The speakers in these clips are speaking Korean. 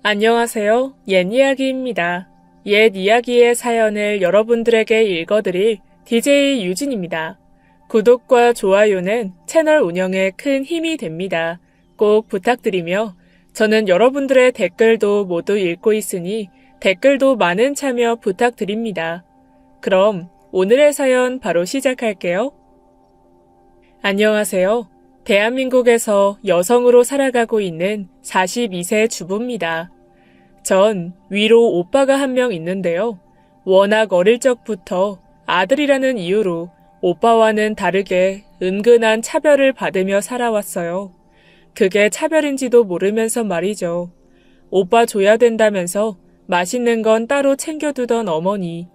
안녕하세요. 옛 이야기입니다. 옛 이야기의 사연을 여러분들에게 읽어드릴 DJ 유진입니다. 구독과 좋아요는 채널 운영에 큰 힘이 됩니다. 꼭 부탁드리며 저는 여러분들의 댓글도 모두 읽고 있으니 댓글도 많은 참여 부탁드립니다. 그럼 오늘의 사연 바로 시작할게요. 안녕하세요. 대한민국에서 여성으로 살아가고 있는 42세 주부입니다. 전 위로 오빠가 한 명 있는데요. 워낙 어릴 적부터 아들이라는 이유로 오빠와는 다르게 은근한 차별을 받으며 살아왔어요. 그게 차별인지도 모르면서 말이죠. 오빠 줘야 된다면서 맛있는 건 따로 챙겨두던 어머니.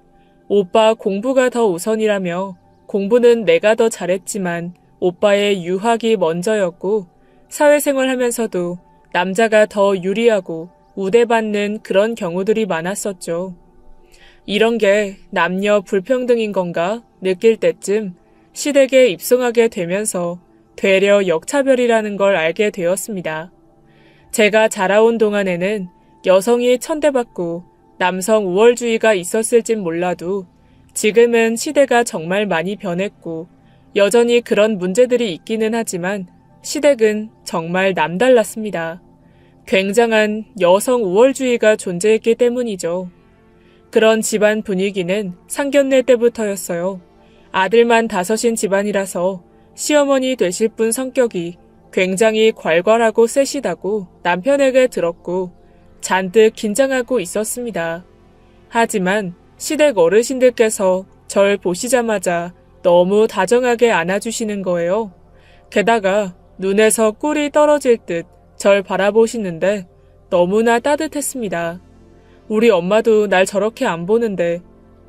오빠 공부가 더 우선이라며 공부는 내가 더 잘했지만 오빠의 유학이 먼저였고 사회생활 하면서도 남자가 더 유리하고 우대받는 그런 경우들이 많았었죠. 이런 게 남녀 불평등인 건가 느낄 때쯤 시댁에 입성하게 되면서 되려 역차별이라는 걸 알게 되었습니다. 제가 자라온 동안에는 여성이 천대받고 남성 우월주의가 있었을진 몰라도 지금은 시대가 정말 많이 변했고 여전히 그런 문제들이 있기는 하지만 시댁은 정말 남달랐습니다. 굉장한 여성 우월주의가 존재했기 때문이죠. 그런 집안 분위기는 상견례 때부터였어요. 아들만 5인 집안이라서 시어머니 되실 분 성격이 굉장히 괄괄하고 세시다고 남편에게 들었고 잔뜩 긴장하고 있었습니다. 하지만 시댁 어르신들께서 절 보시자마자 너무 다정하게 안아주시는 거예요. 게다가 눈에서 꿀이 떨어질 듯 절 바라보시는데 너무나 따뜻했습니다. 우리 엄마도 날 저렇게 안 보는데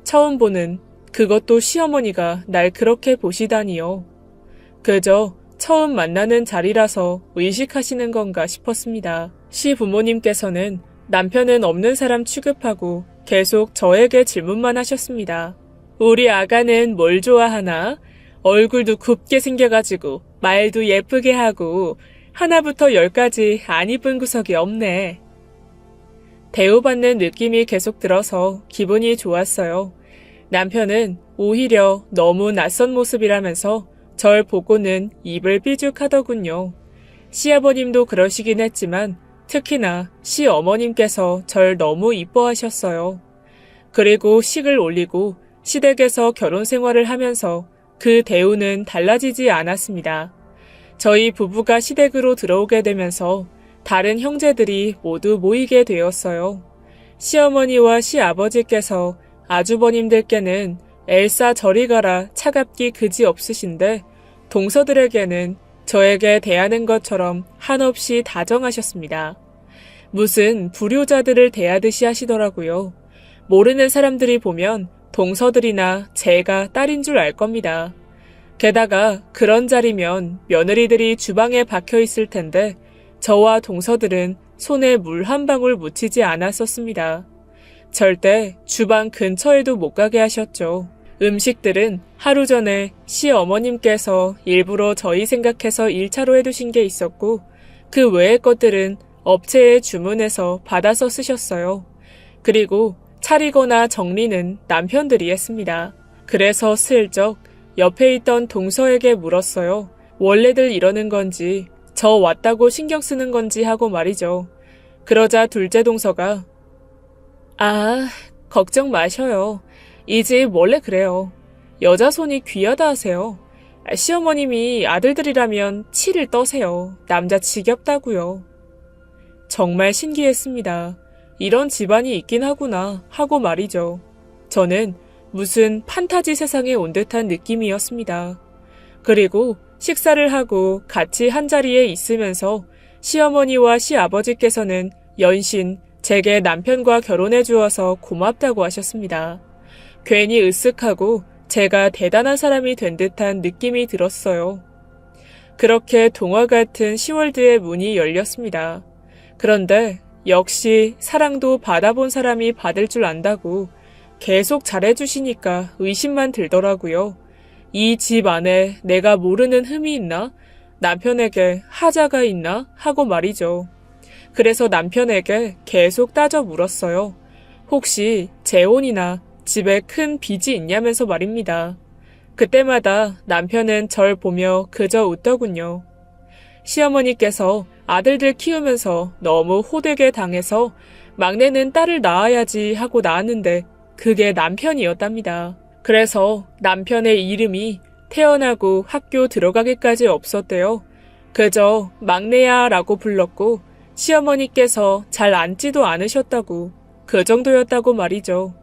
처음 보는 그것도 시어머니가 날 그렇게 보시다니요. 그저 처음 만나는 자리라서 의식하시는 건가 싶었습니다. 시부모님께서는 남편은 없는 사람 취급하고 계속 저에게 질문만 하셨습니다. 우리 아가는 뭘 좋아하나? 얼굴도 굽게 생겨가지고 말도 예쁘게 하고 하나부터 10까지 안 이쁜 구석이 없네. 대우받는 느낌이 계속 들어서 기분이 좋았어요. 남편은 오히려 너무 낯선 모습이라면서 절 보고는 입을 삐죽하더군요. 시아버님도 그러시긴 했지만 특히나 시어머님께서 절 너무 이뻐하셨어요. 그리고 식을 올리고 시댁에서 결혼 생활을 하면서 그 대우는 달라지지 않았습니다. 저희 부부가 시댁으로 들어오게 되면서 다른 형제들이 모두 모이게 되었어요. 시어머니와 시아버지께서 아주버님들께는 엘사 저리 가라 차갑기 그지 없으신데 동서들에게는 저에게 대하는 것처럼 한없이 다정하셨습니다. 무슨 불효자들을 대하듯이 하시더라고요. 모르는 사람들이 보면 동서들이나 제가 딸인 줄 알 겁니다. 게다가 그런 자리면 며느리들이 주방에 박혀 있을 텐데 저와 동서들은 손에 물 한 방울 묻히지 않았었습니다. 절대 주방 근처에도 못 가게 하셨죠. 음식들은 하루 전에 시어머님께서 일부러 저희 생각해서 1차로 해두신 게 있었고 그 외의 것들은 업체에 주문해서 받아서 쓰셨어요. 그리고 차리거나 정리는 남편들이 했습니다. 그래서 슬쩍 옆에 있던 동서에게 물었어요. 원래들 이러는 건지 저 왔다고 신경 쓰는 건지 하고 말이죠. 그러자 둘째 동서가 걱정 마셔요. 이 집 원래 그래요. 여자 손이 귀하다 하세요. 시어머님이 아들들이라면 치를 떠세요. 남자 지겹다고요. 정말 신기했습니다. 이런 집안이 있긴 하구나 하고 말이죠. 저는 무슨 판타지 세상에 온 듯한 느낌이었습니다. 그리고 식사를 하고 같이 한자리에 있으면서 시어머니와 시아버지께서는 연신 제게 남편과 결혼해 주어서 고맙다고 하셨습니다. 괜히 으쓱하고 제가 대단한 사람이 된 듯한 느낌이 들었어요. 그렇게 동화 같은 10월드의 문이 열렸습니다. 그런데 역시 사랑도 받아본 사람이 받을 줄 안다고 계속 잘해주시니까 의심만 들더라고요. 이 집 안에 내가 모르는 흠이 있나? 남편에게 하자가 있나? 하고 말이죠. 그래서 남편에게 계속 따져 물었어요. 혹시 재혼이나 집에 큰 빚이 있냐면서 말입니다. 그때마다 남편은 절 보며 그저 웃더군요. 시어머니께서 아들들 키우면서 너무 호되게 당해서 막내는 딸을 낳아야지 하고 낳았는데 그게 남편이었답니다. 그래서 남편의 이름이 태어나고 학교 들어가기까지 없었대요. 그저 막내야 라고 불렀고 시어머니께서 잘 앉지도 않으셨다고 그 정도였다고 말이죠.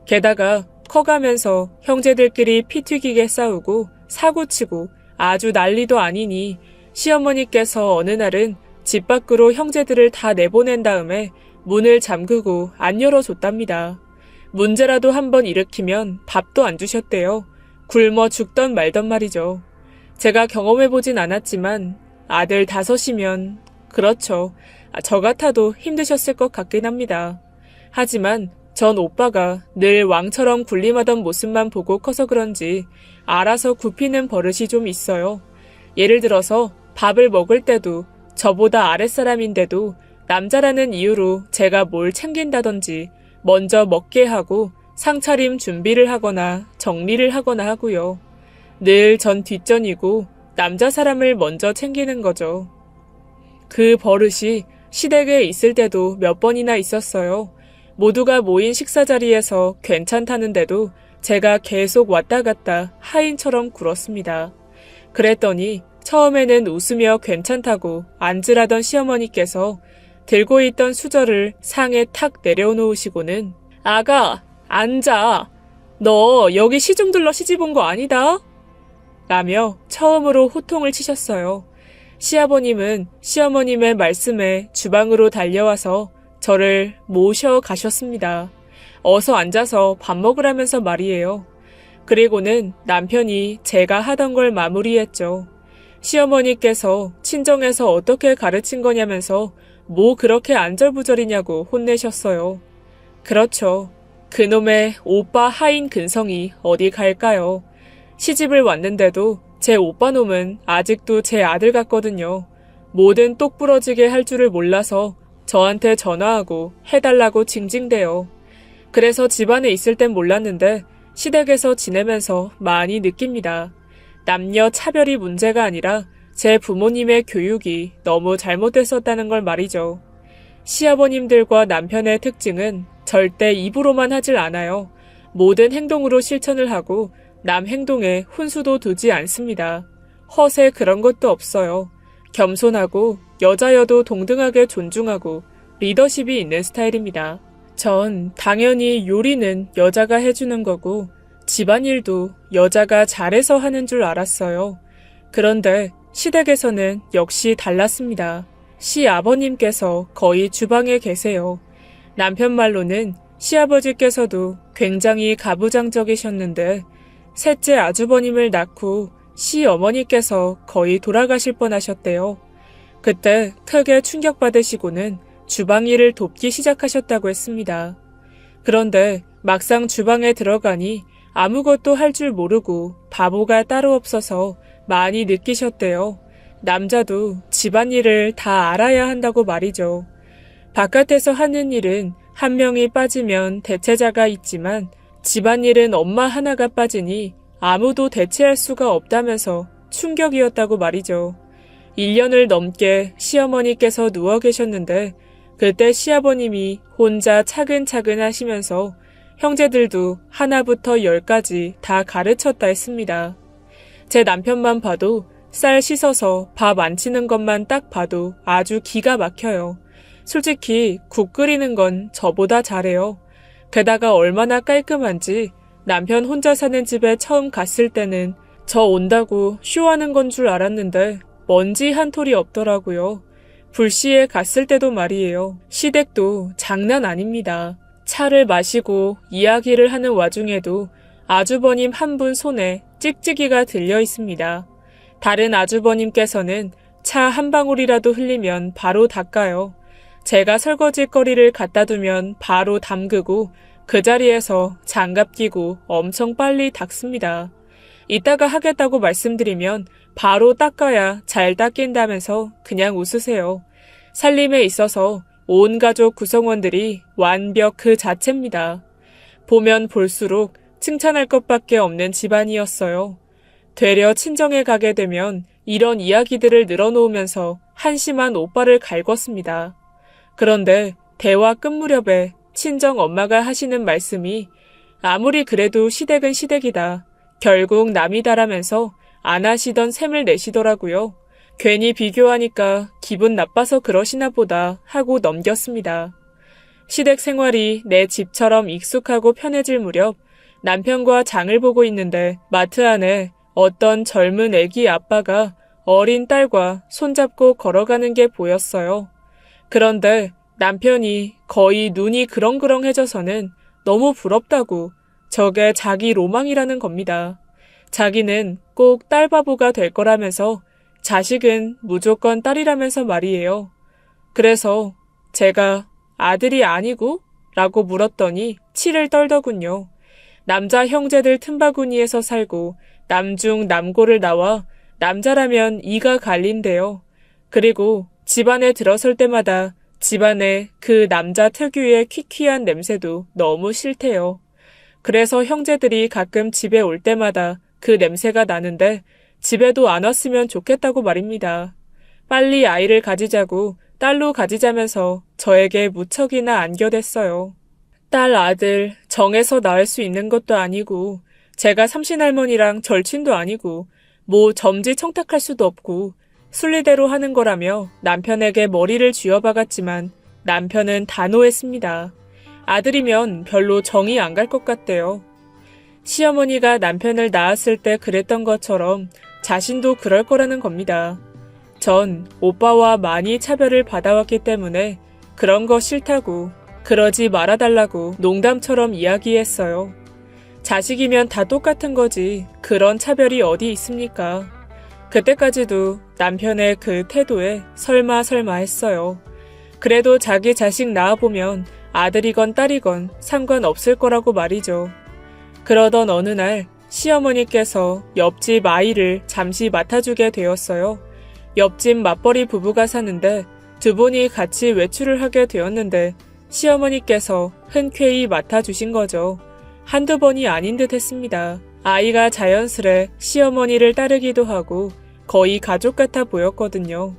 게다가 커가면서 형제들끼리 피 튀기게 싸우고 사고치고 아주 난리도 아니니 시어머니께서 어느 날은 집 밖으로 형제들을 다 내보낸 다음에 문을 잠그고 안 열어줬답니다. 문제라도 한번 일으키면 밥도 안 주셨대요. 굶어 죽던 말던 말이죠. 제가 경험해보진 않았지만 아들 5이면 그렇죠. 저 같아도 힘드셨을 것 같긴 합니다. 하지만 전 오빠가 늘 왕처럼 군림하던 모습만 보고 커서 그런지 알아서 굽히는 버릇이 좀 있어요. 예를 들어서 밥을 먹을 때도 저보다 아랫사람인데도 남자라는 이유로 제가 뭘 챙긴다든지 먼저 먹게 하고 상차림 준비를 하거나 정리를 하거나 하고요. 늘 전 뒷전이고 남자 사람을 먼저 챙기는 거죠. 그 버릇이 시댁에 있을 때도 몇 번이나 있었어요. 모두가 모인 식사 자리에서 괜찮다는데도 제가 계속 왔다 갔다 하인처럼 굴었습니다. 그랬더니 처음에는 웃으며 괜찮다고 앉으라던 시어머니께서 들고 있던 수저를 상에 탁 내려놓으시고는 아가, 앉아. 너 여기 시중 들러 시집 온 거 아니다? 라며 처음으로 호통을 치셨어요. 시아버님은 시어머님의 말씀에 주방으로 달려와서 저를 모셔 가셨습니다. 어서 앉아서 밥 먹으라면서 말이에요. 그리고는 남편이 제가 하던 걸 마무리했죠. 시어머니께서 친정에서 어떻게 가르친 거냐면서 뭐 그렇게 안절부절이냐고 혼내셨어요. 그렇죠. 그놈의 오빠 하인 근성이 어디 갈까요? 시집을 왔는데도 제 오빠놈은 아직도 제 아들 같거든요. 뭐든 똑부러지게 할 줄을 몰라서 저한테 전화하고 해달라고 징징대요. 그래서 집안에 있을 땐 몰랐는데 시댁에서 지내면서 많이 느낍니다. 남녀 차별이 문제가 아니라 제 부모님의 교육이 너무 잘못됐었다는 걸 말이죠. 시아버님들과 남편의 특징은 절대 입으로만 하질 않아요. 모든 행동으로 실천을 하고 남 행동에 훈수도 두지 않습니다. 허세 그런 것도 없어요. 겸손하고 여자여도 동등하게 존중하고 리더십이 있는 스타일입니다. 전 당연히 요리는 여자가 해주는 거고 집안일도 여자가 잘해서 하는 줄 알았어요. 그런데 시댁에서는 역시 달랐습니다. 시아버님께서 거의 주방에 계세요. 남편 말로는 시아버지께서도 굉장히 가부장적이셨는데 셋째 아주버님을 낳고 시어머니께서 거의 돌아가실 뻔하셨대요. 그때 크게 충격받으시고는 주방 일을 돕기 시작하셨다고 했습니다. 그런데 막상 주방에 들어가니 아무것도 할 줄 모르고 바보가 따로 없어서 많이 느끼셨대요. 남자도 집안일을 다 알아야 한다고 말이죠. 바깥에서 하는 일은 한 명이 빠지면 대체자가 있지만 집안일은 엄마 하나가 빠지니 아무도 대체할 수가 없다면서 충격이었다고 말이죠. 1년을 넘게 시어머니께서 누워 계셨는데 그때 시아버님이 혼자 차근차근 하시면서 형제들도 하나부터 10까지 다 가르쳤다 했습니다. 제 남편만 봐도 쌀 씻어서 밥 안 치는 것만 딱 봐도 아주 기가 막혀요. 솔직히 국 끓이는 건 저보다 잘해요. 게다가 얼마나 깔끔한지 남편 혼자 사는 집에 처음 갔을 때는 저 온다고 쇼하는 건 줄 알았는데 먼지 한 톨이 없더라고요. 불시에 갔을 때도 말이에요. 시댁도 장난 아닙니다. 차를 마시고 이야기를 하는 와중에도 아주버님 한 분 손에 찍찍이가 들려 있습니다. 다른 아주버님께서는 차 한 방울이라도 흘리면 바로 닦아요. 제가 설거지거리를 갖다 두면 바로 담그고 그 자리에서 장갑 끼고 엄청 빨리 닦습니다. 이따가 하겠다고 말씀드리면 바로 닦아야 잘 닦인다면서 그냥 웃으세요. 살림에 있어서 온 가족 구성원들이 완벽 그 자체입니다. 보면 볼수록 칭찬할 것밖에 없는 집안이었어요. 되려 친정에 가게 되면 이런 이야기들을 늘어놓으면서 한심한 오빠를 갈궜습니다. 그런데 대화 끝 무렵에 친정 엄마가 하시는 말씀이 아무리 그래도 시댁은 시댁이다. 결국 남이다라면서 안 하시던 셈을 내시더라고요. 괜히 비교하니까 기분 나빠서 그러시나 보다 하고 넘겼습니다. 시댁 생활이 내 집처럼 익숙하고 편해질 무렵 남편과 장을 보고 있는데 마트 안에 어떤 젊은 애기 아빠가 어린 딸과 손잡고 걸어가는 게 보였어요. 그런데 남편이 거의 눈이 그렁그렁해져서는 너무 부럽다고 저게 자기 로망이라는 겁니다. 자기는 꼭 딸바보가 될 거라면서 자식은 무조건 딸이라면서 말이에요. 그래서 제가 아들이 아니고? 라고 물었더니 치를 떨더군요. 남자 형제들 틈바구니에서 살고 남중 남고를 나와 남자라면 이가 갈린대요. 그리고 집안에 들어설 때마다 집안에 그 남자 특유의 퀴퀴한 냄새도 너무 싫대요. 그래서 형제들이 가끔 집에 올 때마다 그 냄새가 나는데 집에도 안 왔으면 좋겠다고 말입니다. 빨리 아이를 가지자고 딸로 가지자면서 저에게 무척이나 안겨댔어요. 딸 아들 정해서 낳을 수 있는 것도 아니고 제가 삼신할머니랑 절친도 아니고 뭐 점지 청탁할 수도 없고 순리대로 하는 거라며 남편에게 머리를 쥐어박았지만 남편은 단호했습니다. 아들이면 별로 정이 안 갈 것 같대요. 시어머니가 남편을 낳았을 때 그랬던 것처럼 자신도 그럴 거라는 겁니다. 전 오빠와 많이 차별을 받아왔기 때문에 그런 거 싫다고 그러지 말아달라고 농담처럼 이야기했어요. 자식이면 다 똑같은 거지 그런 차별이 어디 있습니까? 그때까지도 남편의 그 태도에 설마 했어요. 그래도 자기 자식 낳아보면 아들이건 딸이건 상관없을 거라고 말이죠. 그러던 어느 날 시어머니께서 옆집 아이를 잠시 맡아주게 되었어요. 옆집 맞벌이 부부가 사는데 두 분이 같이 외출을 하게 되었는데 시어머니께서 흔쾌히 맡아주신 거죠. 한두 번이 아닌 듯 했습니다. 아이가 자연스레 시어머니를 따르기도 하고 거의 가족 같아 보였거든요.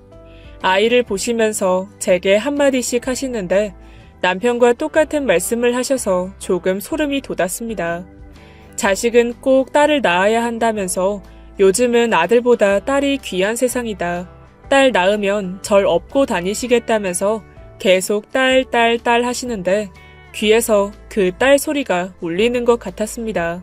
아이를 보시면서 제게 한마디씩 하시는데 남편과 똑같은 말씀을 하셔서 조금 소름이 돋았습니다. 자식은 꼭 딸을 낳아야 한다면서 요즘은 아들보다 딸이 귀한 세상이다. 딸 낳으면 절 업고 다니시겠다면서 계속 딸 하시는데 귀에서 그 딸 소리가 울리는 것 같았습니다.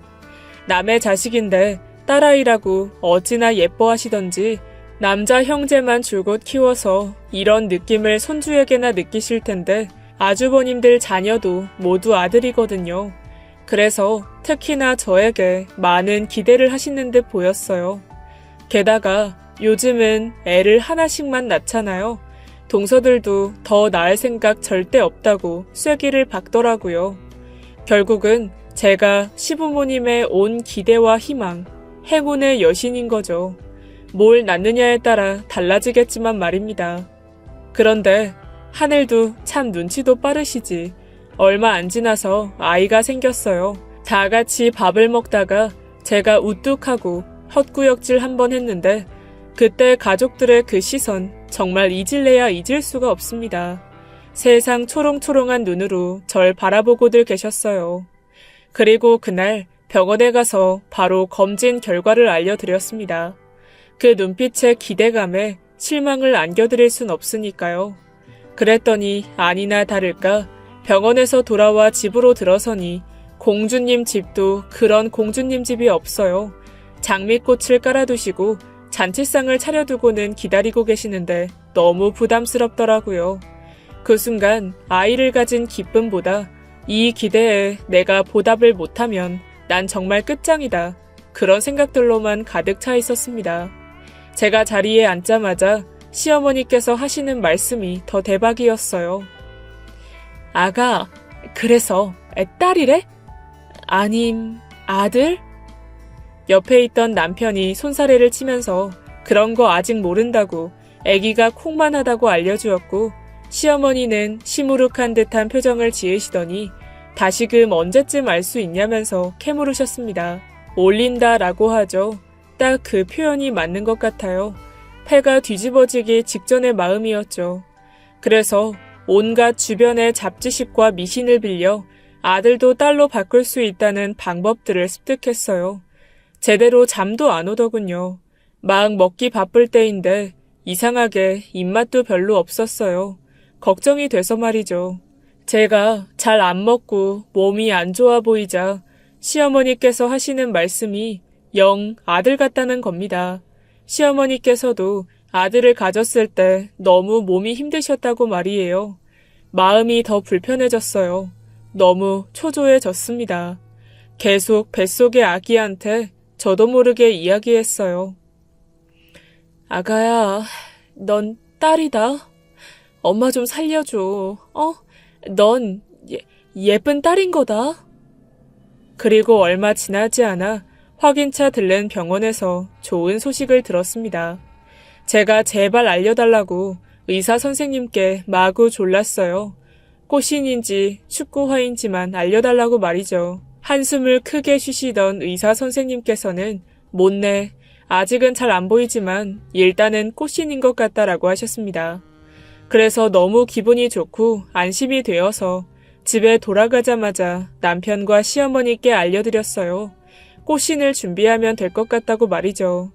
남의 자식인데 딸아이라고 어찌나 예뻐하시던지 남자 형제만 줄곧 키워서 이런 느낌을 손주에게나 느끼실 텐데 아주버님들 자녀도 모두 아들이거든요. 그래서 특히나 저에게 많은 기대를 하시는 듯 보였어요. 게다가 요즘은 애를 하나씩만 낳잖아요. 동서들도 더 낳을 생각 절대 없다고 쐐기를 박더라고요. 결국은 제가 시부모님의 온 기대와 희망, 행운의 여신인 거죠. 뭘 낳느냐에 따라 달라지겠지만 말입니다. 그런데 하늘도 참 눈치도 빠르시지. 얼마 안 지나서 아이가 생겼어요. 다 같이 밥을 먹다가 제가 우뚝하고 헛구역질 한번 했는데 그때 가족들의 그 시선 정말 잊을래야 잊을 수가 없습니다. 세상 초롱초롱한 눈으로 절 바라보고들 계셨어요. 그리고 그날 병원에 가서 바로 검진 결과를 알려드렸습니다. 그 눈빛의 기대감에 실망을 안겨드릴 순 없으니까요. 그랬더니 아니나 다를까 병원에서 돌아와 집으로 들어서니 공주님 집도 그런 공주님 집이 없어요. 장미꽃을 깔아두시고 잔치상을 차려두고는 기다리고 계시는데 너무 부담스럽더라고요. 그 순간 아이를 가진 기쁨보다 이 기대에 내가 보답을 못하면 난 정말 끝장이다. 그런 생각들로만 가득 차 있었습니다. 제가 자리에 앉자마자 시어머니께서 하시는 말씀이 더 대박이었어요. 아가, 그래서 딸이래? 아님, 아들? 옆에 있던 남편이 손사래를 치면서 그런 거 아직 모른다고 아기가 콩만하다고 알려주었고 시어머니는 시무룩한 듯한 표정을 지으시더니 다시금 언제쯤 알 수 있냐면서 캐물으셨습니다. 올린다라고 하죠. 딱 그 표현이 맞는 것 같아요. 패가 뒤집어지기 직전의 마음이었죠. 그래서 온갖 주변의 잡지식과 미신을 빌려 아들도 딸로 바꿀 수 있다는 방법들을 습득했어요. 제대로 잠도 안 오더군요. 막 먹기 바쁠 때인데 이상하게 입맛도 별로 없었어요. 걱정이 돼서 말이죠. 제가 잘 안 먹고 몸이 안 좋아 보이자 시어머니께서 하시는 말씀이 영 아들 같다는 겁니다. 시어머니께서도 아들을 가졌을 때 너무 몸이 힘드셨다고 말이에요. 마음이 더 불편해졌어요. 너무 초조해졌습니다. 계속 뱃속의 아기한테 저도 모르게 이야기했어요. 아가야, 넌 딸이다. 엄마 좀 살려줘. 넌 예쁜 딸인 거다. 그리고 얼마 지나지 않아 확인차 들른 병원에서 좋은 소식을 들었습니다. 제가 제발 알려달라고 의사 선생님께 마구 졸랐어요. 꽃신인지 축구화인지만 알려달라고 말이죠. 한숨을 크게 쉬시던 의사 선생님께서는 못내 아직은 잘 안 보이지만 일단은 꽃신인 것 같다라고 하셨습니다. 그래서 너무 기분이 좋고 안심이 되어서 집에 돌아가자마자 남편과 시어머니께 알려드렸어요. 꽃신을 준비하면 될 것 같다고 말이죠.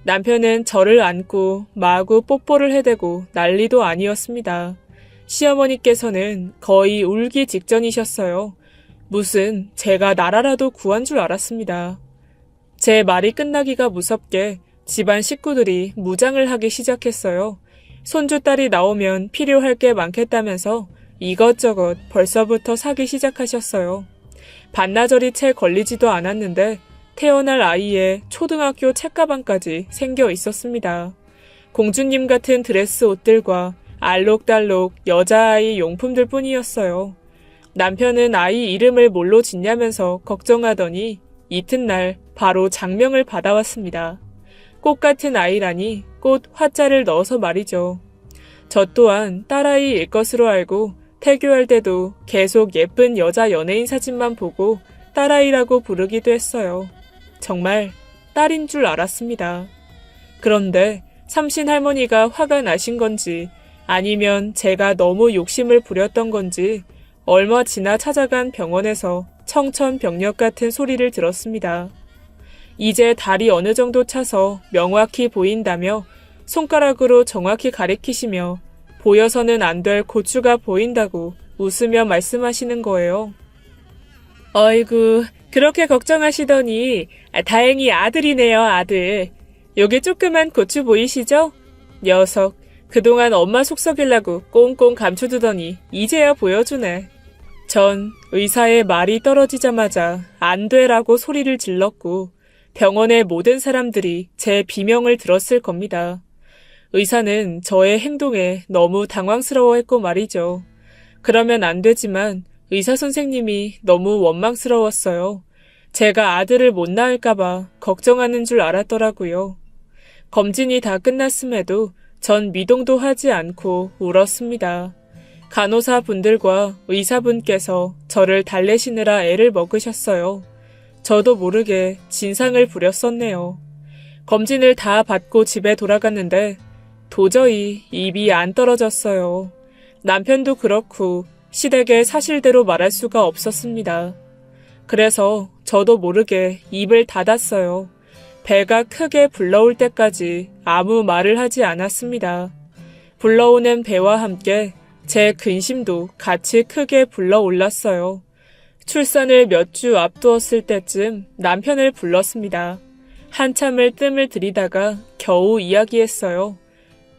남편은 저를 안고 마구 뽀뽀를 해대고 난리도 아니었습니다. 시어머니께서는 거의 울기 직전이셨어요. 무슨 제가 나라라도 구한 줄 알았습니다. 제 말이 끝나기가 무섭게 집안 식구들이 무장을 하기 시작했어요. 손주딸이 나오면 필요할 게 많겠다면서 이것저것 벌써부터 사기 시작하셨어요. 반나절이 채 걸리지도 않았는데 태어날 아이의 초등학교 책가방까지 생겨 있었습니다. 공주님 같은 드레스 옷들과 알록달록 여자아이 용품들 뿐이었어요. 남편은 아이 이름을 뭘로 짓냐면서 걱정하더니 이튿날 바로 장명을 받아왔습니다. 꽃 같은 아이라니 꽃 화자를 넣어서 말이죠. 저 또한 딸아이일 것으로 알고 태교할 때도 계속 예쁜 여자 연예인 사진만 보고 딸아이라고 부르기도 했어요. 정말 딸인 줄 알았습니다. 그런데 삼신 할머니가 화가 나신 건지 아니면 제가 너무 욕심을 부렸던 건지 얼마 지나 찾아간 병원에서 청천벽력 같은 소리를 들었습니다. 이제 달이 어느 정도 차서 명확히 보인다며 손가락으로 정확히 가리키시며 보여서는 안 될 고추가 보인다고 웃으며 말씀하시는 거예요. 어이구, 그렇게 걱정하시더니 다행히 아들이네요, 아들. 여기 조그만 고추 보이시죠? 녀석, 그동안 엄마 속 썩이려고 꽁꽁 감춰두더니 이제야 보여주네. 전 의사의 말이 떨어지자마자 안 돼라고 소리를 질렀고 병원의 모든 사람들이 제 비명을 들었을 겁니다. 의사는 저의 행동에 너무 당황스러워했고 말이죠. 그러면 안 되지만 의사 선생님이 너무 원망스러웠어요. 제가 아들을 못 낳을까봐 걱정하는 줄 알았더라고요. 검진이 다 끝났음에도 전 미동도 하지 않고 울었습니다. 간호사분들과 의사분께서 저를 달래시느라 애를 먹으셨어요. 저도 모르게 진상을 부렸었네요. 검진을 다 받고 집에 돌아갔는데 도저히 입이 안 떨어졌어요. 남편도 그렇고 시댁에 사실대로 말할 수가 없었습니다. 그래서 저도 모르게 입을 닫았어요. 배가 크게 불러올 때까지 아무 말을 하지 않았습니다. 불러오는 배와 함께 제 근심도 같이 크게 불러올랐어요. 출산을 몇 주 앞두었을 때쯤 남편을 불렀습니다. 한참을 뜸을 들이다가 겨우 이야기했어요.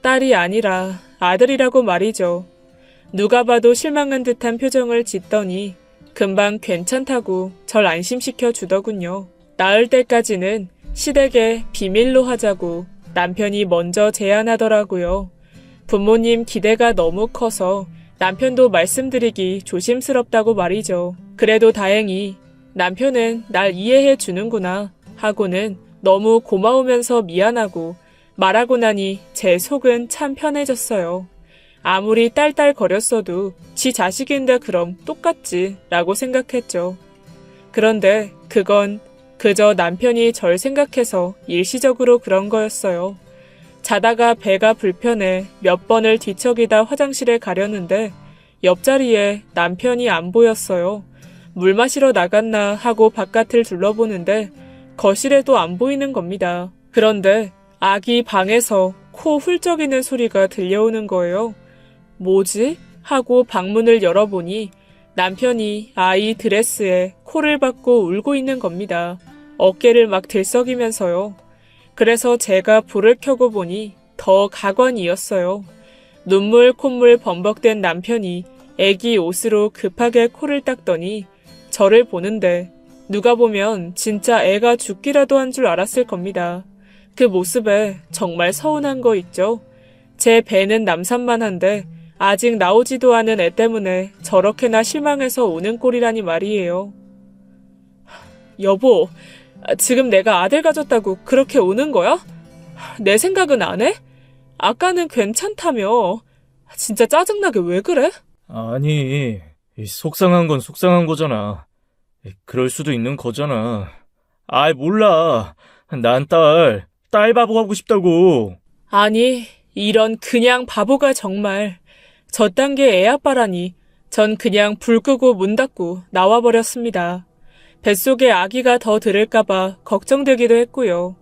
딸이 아니라 아들이라고 말이죠. 누가 봐도 실망한 듯한 표정을 짓더니 금방 괜찮다고 절 안심시켜 주더군요. 낳을 때까지는 시댁에 비밀로 하자고 남편이 먼저 제안하더라고요. 부모님 기대가 너무 커서 남편도 말씀드리기 조심스럽다고 말이죠. 그래도 다행히 남편은 날 이해해 주는구나 하고는 너무 고마우면서 미안하고 말하고 나니 제 속은 참 편해졌어요. 아무리 딸딸거렸어도 지 자식인데 그럼 똑같지 라고 생각했죠. 그런데 그건 그저 남편이 절 생각해서 일시적으로 그런 거였어요. 자다가 배가 불편해 몇 번을 뒤척이다 화장실에 가려는데 옆자리에 남편이 안 보였어요. 물 마시러 나갔나 하고 바깥을 둘러보는데 거실에도 안 보이는 겁니다. 그런데 아기 방에서 코 훌쩍이는 소리가 들려오는 거예요. 뭐지? 하고 방문을 열어보니 남편이 아이 드레스에 코를 박고 울고 있는 겁니다. 어깨를 막 들썩이면서요. 그래서 제가 불을 켜고 보니 더 가관이었어요. 눈물 콧물 범벅된 남편이 애기 옷으로 급하게 코를 닦더니 저를 보는데 누가 보면 진짜 애가 죽기라도 한 줄 알았을 겁니다. 그 모습에 정말 서운한 거 있죠? 제 배는 남산만한데 아직 나오지도 않은 애 때문에 저렇게나 실망해서 우는 꼴이라니 말이에요. 여보, 지금 내가 아들 가졌다고 그렇게 우는 거야? 내 생각은 안 해? 아까는 괜찮다며. 진짜 짜증나게 왜 그래? 아니, 속상한 건 속상한 거잖아. 그럴 수도 있는 거잖아. 몰라. 난 딸 바보 하고 싶다고. 아니, 이런 그냥 바보가 정말. 저딴 게 애 아빠라니. 전 그냥 불 끄고 문 닫고 나와버렸습니다. 뱃속에 아기가 더 들을까봐 걱정되기도 했고요.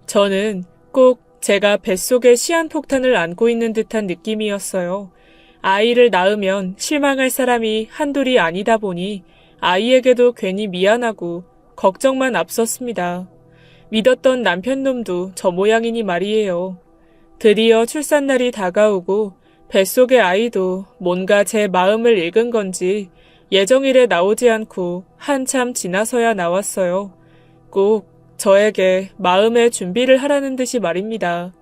저는 꼭 제가 뱃속에 시한폭탄을 안고 있는 듯한 느낌이었어요. 아이를 낳으면 실망할 사람이 한둘이 아니다 보니 아이에게도 괜히 미안하고 걱정만 앞섰습니다. 믿었던 남편놈도 저 모양이니 말이에요. 드디어 출산날이 다가오고 뱃속의 아이도 뭔가 제 마음을 읽은 건지 예정일에 나오지 않고 한참 지나서야 나왔어요. 꼭 저에게 마음의 준비를 하라는 듯이 말입니다.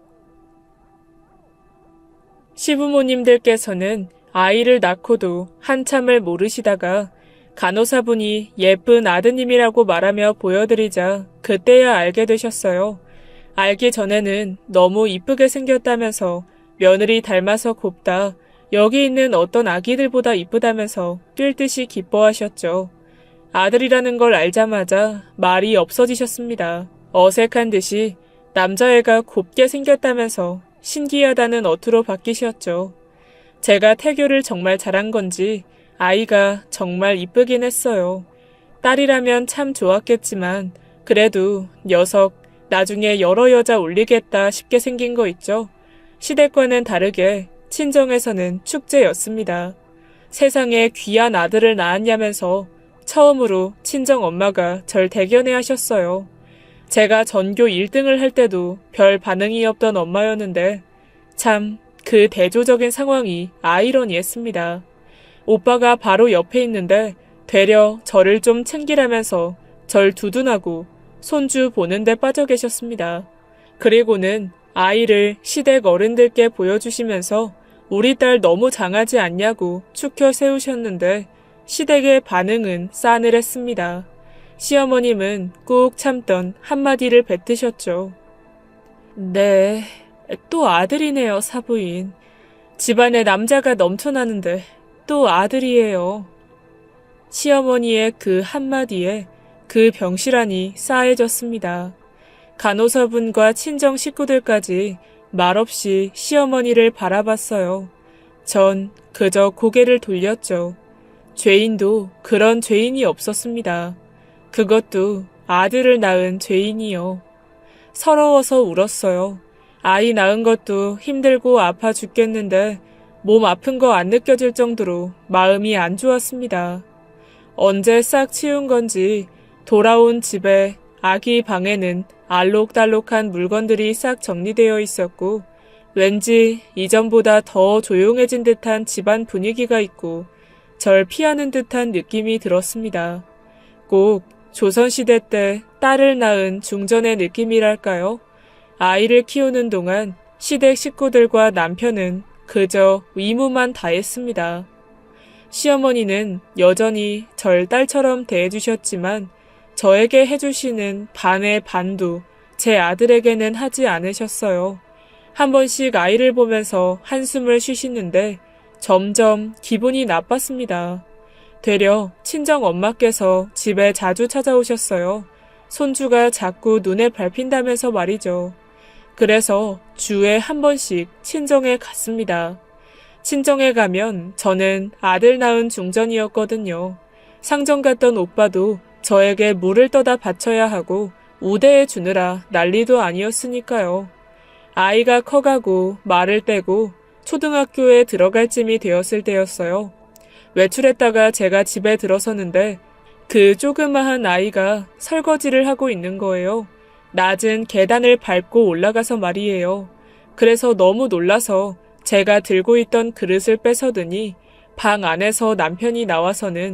시부모님들께서는 아이를 낳고도 한참을 모르시다가 간호사분이 예쁜 아드님이라고 말하며 보여드리자 그때야 알게 되셨어요. 알기 전에는 너무 이쁘게 생겼다면서 며느리 닮아서 곱다. 여기 있는 어떤 아기들보다 이쁘다면서 뛸 듯이 기뻐하셨죠. 아들이라는 걸 알자마자 말이 없어지셨습니다. 어색한 듯이 남자애가 곱게 생겼다면서 신기하다는 어투로 바뀌셨죠. 제가 태교를 정말 잘한 건지 아이가 정말 이쁘긴 했어요. 딸이라면 참 좋았겠지만 그래도 녀석 나중에 여러 여자 올리겠다 싶게 생긴 거 있죠. 시댁과는 다르게 친정에서는 축제였습니다. 세상에 귀한 아들을 낳았냐면서 처음으로 친정 엄마가 절 대견해 하셨어요. 제가 전교 1등을 할 때도 별 반응이 없던 엄마였는데 참 그 대조적인 상황이 아이러니했습니다. 오빠가 바로 옆에 있는데 되려 저를 좀 챙기라면서 절 두둔하고 손주 보는 데 빠져 계셨습니다. 그리고는 아이를 시댁 어른들께 보여주시면서 우리 딸 너무 장하지 않냐고 축혀 세우셨는데 시댁의 반응은 싸늘했습니다. 시어머님은 꾹 참던 한마디를 뱉으셨죠. 네, 또 아들이네요, 사부인. 집안에 남자가 넘쳐나는데 또 아들이에요. 시어머니의 그 한마디에 그 병실안이 싸해졌습니다. 간호사분과 친정 식구들까지 말없이 시어머니를 바라봤어요. 전 그저 고개를 돌렸죠. 죄인도 그런 죄인이 없었습니다. 그것도 아들을 낳은 죄인이요. 서러워서 울었어요. 아이 낳은 것도 힘들고 아파 죽겠는데 몸 아픈 거 안 느껴질 정도로 마음이 안 좋았습니다. 언제 싹 치운 건지 돌아온 집에 아기 방에는 알록달록한 물건들이 싹 정리되어 있었고 왠지 이전보다 더 조용해진 듯한 집안 분위기가 있고 절 피하는 듯한 느낌이 들었습니다. 꼭 조선시대 때 딸을 낳은 중전의 느낌이랄까요? 아이를 키우는 동안 시댁 식구들과 남편은 그저 의무만 다했습니다. 시어머니는 여전히 절 딸처럼 대해주셨지만 저에게 해주시는 반의 반도 제 아들에게는 하지 않으셨어요. 한 번씩 아이를 보면서 한숨을 쉬시는데 점점 기분이 나빴습니다. 되려 친정 엄마께서 집에 자주 찾아오셨어요. 손주가 자꾸 눈에 밟힌다면서 말이죠. 그래서 주에 한 번씩 친정에 갔습니다. 친정에 가면 저는 아들 낳은 중전이었거든요. 상점 갔던 오빠도 저에게 물을 떠다 바쳐야 하고 우대해 주느라 난리도 아니었으니까요. 아이가 커가고 말을 떼고 초등학교에 들어갈 쯤이 되었을 때였어요. 외출했다가 제가 집에 들어서는데 그 조그마한 아이가 설거지를 하고 있는 거예요. 낮은 계단을 밟고 올라가서 말이에요. 그래서 너무 놀라서 제가 들고 있던 그릇을 뺏어드니 방 안에서 남편이 나와서는